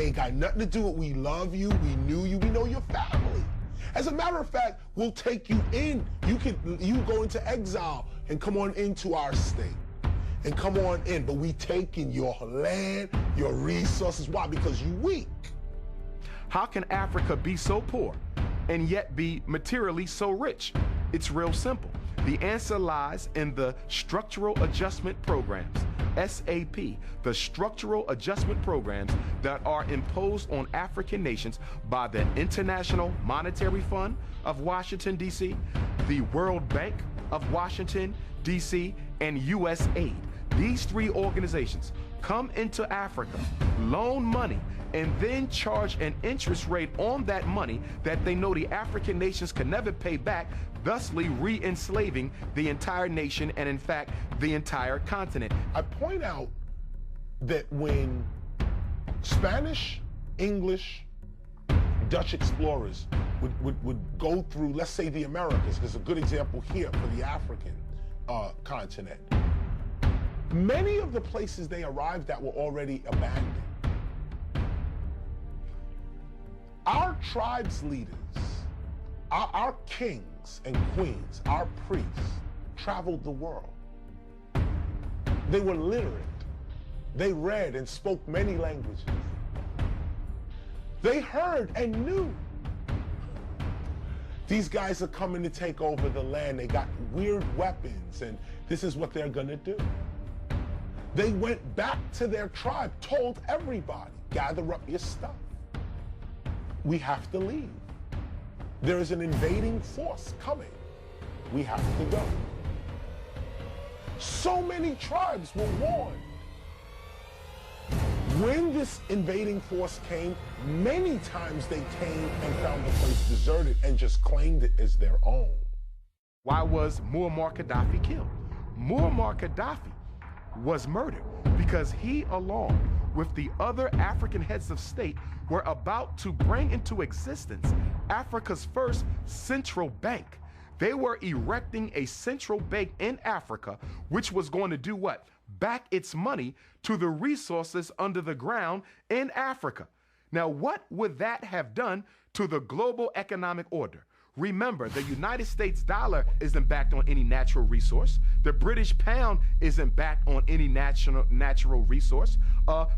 ain't got nothing to do with we love you, we knew you, we know your family. As a matter of fact, we'll take you in. You go into exile and come on into our state. And come on in, but we taking your land, your resources. Why? Because you weak. How can Africa be so poor and yet be materially so rich? It's real simple. The answer lies in the structural adjustment programs, SAP, the structural adjustment programs that are imposed on African nations by the International Monetary Fund of Washington, D.C., the World Bank of Washington, D.C., and USAID. These three organizations come into Africa, loan money, and then charge an interest rate on that money that they know the African nations can never pay back, thusly re-enslaving the entire nation and, in fact, the entire continent. I point out that when Spanish, English, Dutch explorers would go through, let's say, the Americas, there's a good example here for the African continent. Many of the places they arrived at were already abandoned. Our tribes leaders, our kings and queens, our priests, traveled the world. They were literate. They read and spoke many languages. They heard and knew. These guys are coming to take over the land. They got weird weapons, and this is what they're gonna do. They went back to their tribe, told everybody, gather up your stuff. We have to leave. There is an invading force coming. We have to go. So many tribes were warned. When this invading force came, many times they came and found the place deserted and just claimed it as their own. Why was Muammar Gaddafi killed? Muammar Gaddafi was murdered because he, along with the other African heads of state, were about to bring into existence Africa's first central bank. They were erecting a central bank in Africa, which was going to do what? Back its money to the resources under the ground in Africa. Now, what would that have done to the global economic order? Remember, the United States dollar isn't backed on any natural resource. The British pound isn't backed on any natural resource.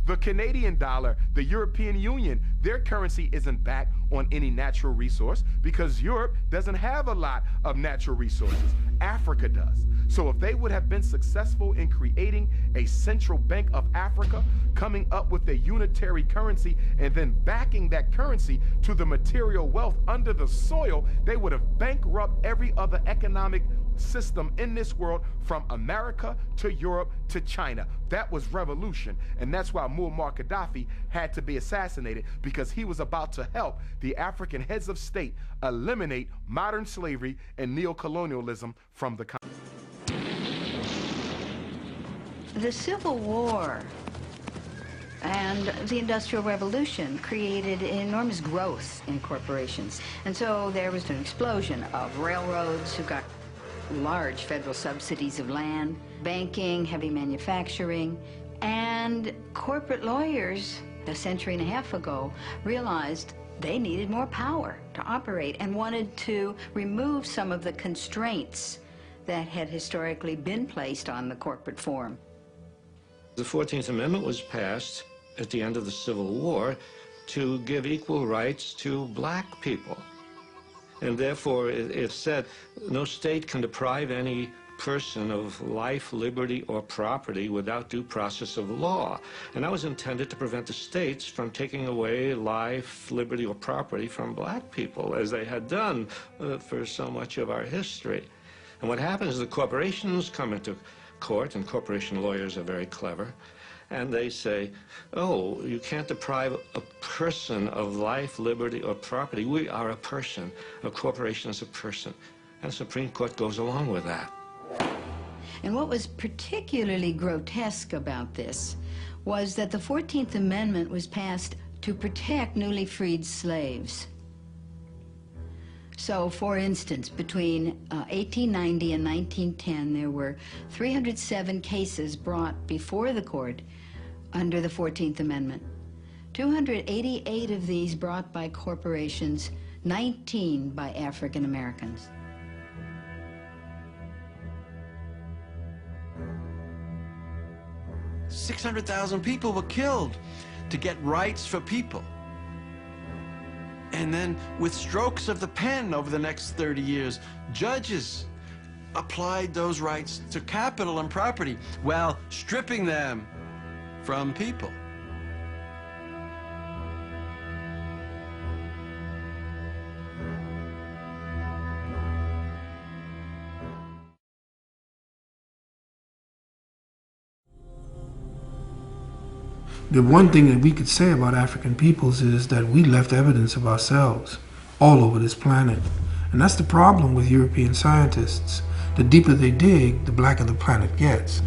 The Canadian dollar, the European Union, their currency isn't backed on any natural resource because Europe doesn't have a lot of natural resources. Africa does. So if they would have been successful in creating a central bank of Africa, coming up with a unitary currency, and then backing that currency to the material wealth under the soil, they would have bankrupted every other economic system in this world, from America to Europe to China. That was revolution, and that's why Muammar Gaddafi had to be assassinated, because he was about to help the African heads of state eliminate modern slavery and neocolonialism from the continent. The Civil War and the Industrial Revolution created enormous growth in corporations. And so there was an explosion of railroads who got large federal subsidies of land, banking, heavy manufacturing, and corporate lawyers a century and a half ago realized they needed more power to operate and wanted to remove some of the constraints that had historically been placed on the corporate form. The 14th Amendment was passed at the end of the Civil War to give equal rights to black people. And therefore, it said no state can deprive any person of life, liberty, or property without due process of law. And that was intended to prevent the states from taking away life, liberty, or property from black people, as they had done for so much of our history. And what happens is the corporations come into court, and corporation lawyers are very clever, and they say, oh, you can't deprive a person of life, liberty, or property. We are a person. A corporation is a person. And the Supreme Court goes along with that. And what was particularly grotesque about this was that the 14th Amendment was passed to protect newly freed slaves. So, for instance, between 1890 and 1910, there were 307 cases brought before the court under the 14th Amendment. 288 of these brought by corporations, 19 by African Americans. $600,000 people were killed to get rights for people. And then with strokes of the pen over the next 30 years, judges applied those rights to capital and property while stripping them from people. The one thing that we could say about African peoples is that we left evidence of ourselves all over this planet. And that's the problem with European scientists. The deeper they dig, the blacker the planet gets.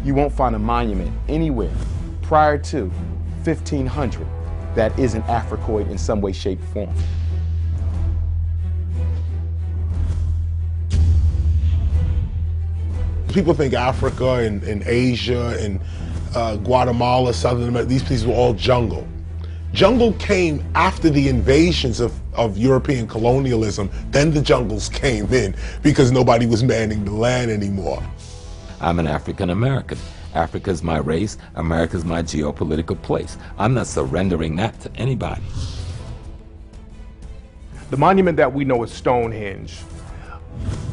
You won't find a monument anywhere prior to 1500 that isn't Africoid in some way, shape, or form. People think Africa and Asia and Guatemala, Southern America, these places were all jungle. Jungle came after the invasions of European colonialism. Then the jungles came in because nobody was manning the land anymore. I'm an African American. Africa's my race, America's my geopolitical place. I'm not surrendering that to anybody. The monument that we know is Stonehenge.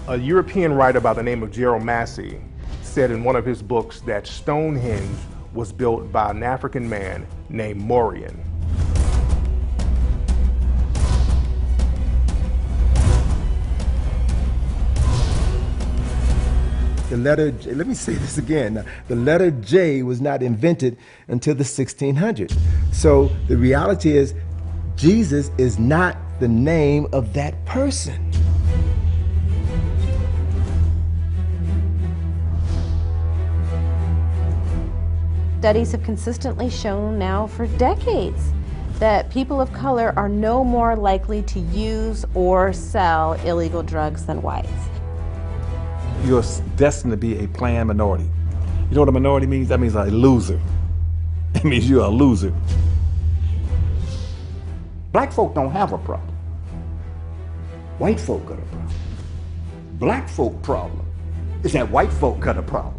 A European writer by the name of Gerald Massey said in one of his books that Stonehenge was built by an African man named Mauryan. The letter J, let me say this again. The letter J was not invented until the 1600s. So the reality is, Jesus is not the name of that person. Studies have consistently shown now for decades that people of color are no more likely to use or sell illegal drugs than whites. You're destined to be a planned minority. You know what a minority means? That means a loser. It means you're a loser. Black folk don't have a problem. White folk got a problem. Black folk problem is that white folk got a problem.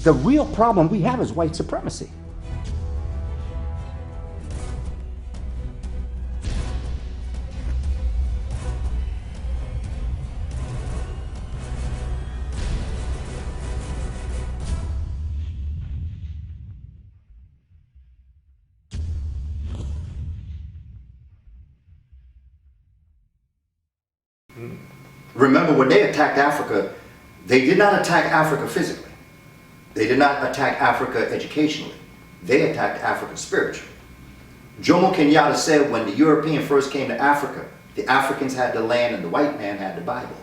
The real problem we have is white supremacy. Remember, when they attacked Africa, they did not attack Africa physically. They did not attack Africa educationally. They attacked Africa spiritually. Jomo Kenyatta said when the European first came to Africa, the Africans had the land and the white man had the Bible.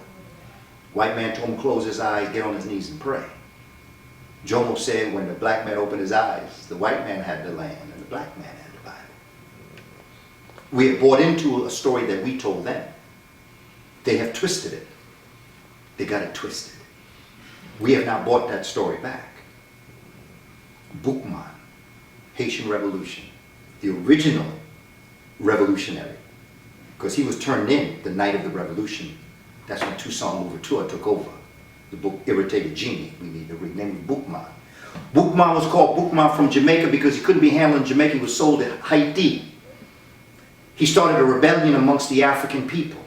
White man told him to close his eyes, get on his knees and pray. Jomo said when the black man opened his eyes, the white man had the land and the black man had the Bible. We have bought into a story that we told them. They have twisted it. They got it twisted. We have now bought that story back. Boukman, Haitian Revolution, the original revolutionary, because he was turned in the night of the revolution. That's when Toussaint Louverture took over. The book Irritated Genie, we need to rename him Boukman. Boukman was called Boukman from Jamaica because he couldn't be handled in Jamaica. He was sold to Haiti. He started a rebellion amongst the African people.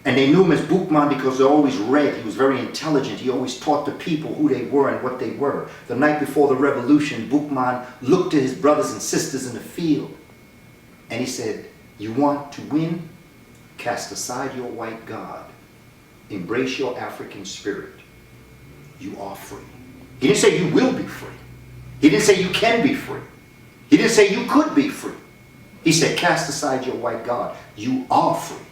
And they knew him as Boukman because they always read. He was very intelligent. He always taught the people who they were and what they were. The night before the revolution, Boukman looked to his brothers and sisters in the field. And he said, you want to win? Cast aside your white God. Embrace your African spirit. You are free. He didn't say you will be free. He didn't say you can be free. He didn't say you could be free. He said, cast aside your white God. You are free.